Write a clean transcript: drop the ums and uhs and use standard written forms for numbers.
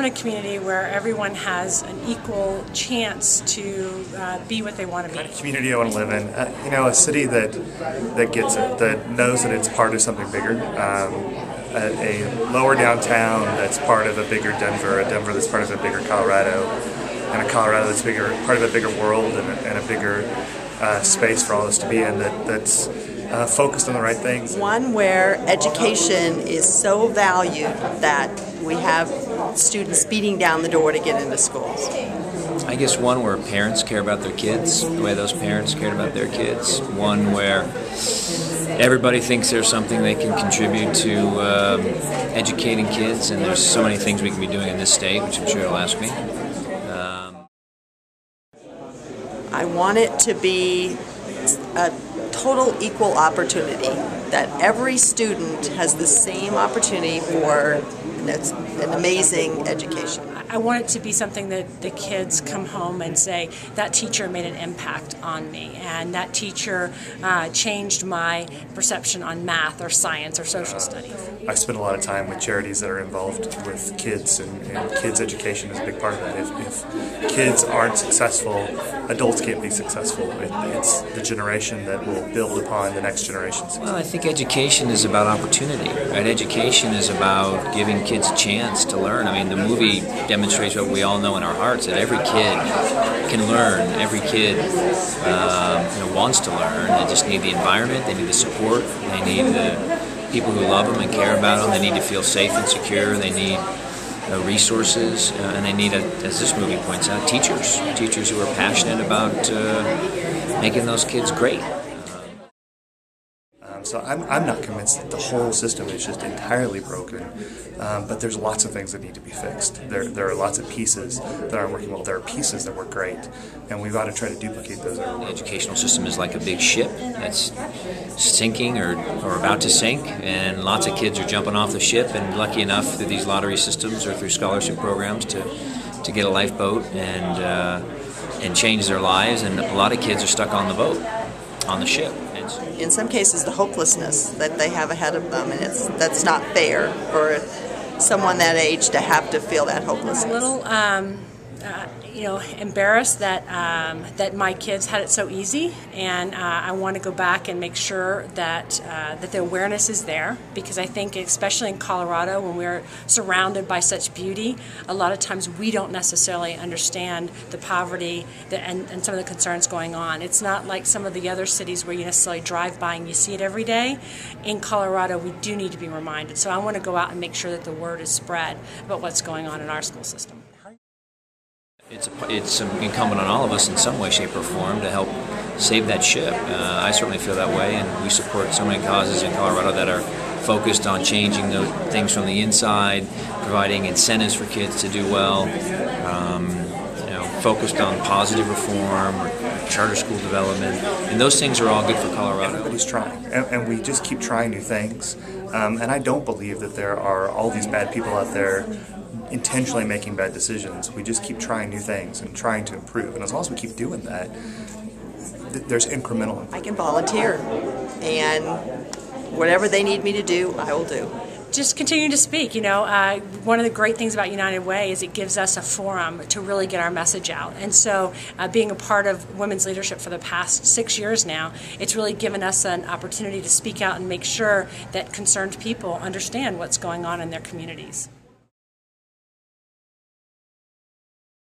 in a community where everyone has an equal chance to be what they want to be. The kind of community I want to live in. A city that gets it, that knows that it's part of something bigger. A lower downtown that's part of a bigger Denver, a Denver that's part of a bigger Colorado, and a Colorado that's part of a bigger world and a bigger space for all of us to be in, that's focused on the right things. One where education is so valued that we have students beating down the door to get into schools. I guess one where parents care about their kids the way those parents cared about their kids. One where everybody thinks there's something they can contribute to educating kids, and there's so many things we can be doing in this state, which I'm sure you'll ask me. I want it to be a total equal opportunity, that every student has the same opportunity for an amazing education. I want it to be something that the kids come home and say, that teacher made an impact on me, and that teacher changed my perception on math or science or social studies. I spend a lot of time with charities that are involved with kids, and kids' education is a big part of that. If kids aren't successful, adults can't be successful. It's the generation that will build upon the next generations. Well, I think education is about opportunity, right? Education is about giving kids a chance to learn. I mean, the movie demonstrates what we all know in our hearts, that every kid can learn. Every kid wants to learn. They just need the environment, they need the support, they need the people who love them and care about them, they need to feel safe and secure, they need resources, and they need, as this movie points out, teachers who are passionate about making those kids great. So I'm not convinced that the whole system is just entirely broken, but there's lots of things that need to be fixed. There are lots of pieces that aren't working well. There are pieces that work great, and we've got to try to duplicate those everywhere. The educational system is like a big ship that's sinking or about to sink, and lots of kids are jumping off the ship and lucky enough through these lottery systems or through scholarship programs to get a lifeboat and change their lives, and a lot of kids are stuck on the boat, on the ship. In some cases, the hopelessness that they have ahead of them, and that's not fair for someone that age to have to feel that hopelessness. A little, embarrassed that that my kids had it so easy, and I want to go back and make sure that that the awareness is there, because I think, especially in Colorado, when we're surrounded by such beauty, a lot of times we don't necessarily understand the poverty and some of the concerns going on. It's not like some of the other cities where you necessarily drive by and you see it every day. In Colorado, we do need to be reminded. So I want to go out and make sure that the word is spread about what's going on in our school system. It's incumbent on all of us in some way, shape, or form to help save that ship. I certainly feel that way, and we support so many causes in Colorado that are focused on changing those things from the inside, providing incentives for kids to do well, focused on positive reform, charter school development, and those things are all good for Colorado. Everybody's trying, and we just keep trying new things, and I don't believe that there are all these bad people out there intentionally making bad decisions. We just keep trying new things and trying to improve, and as long as we keep doing that, there's incremental improvement. I can volunteer, and whatever they need me to do, I will do. Just continue to speak. One of the great things about United Way is it gives us a forum to really get our message out. And so being a part of women's leadership for the past 6 years now, it's really given us an opportunity to speak out and make sure that concerned people understand what's going on in their communities.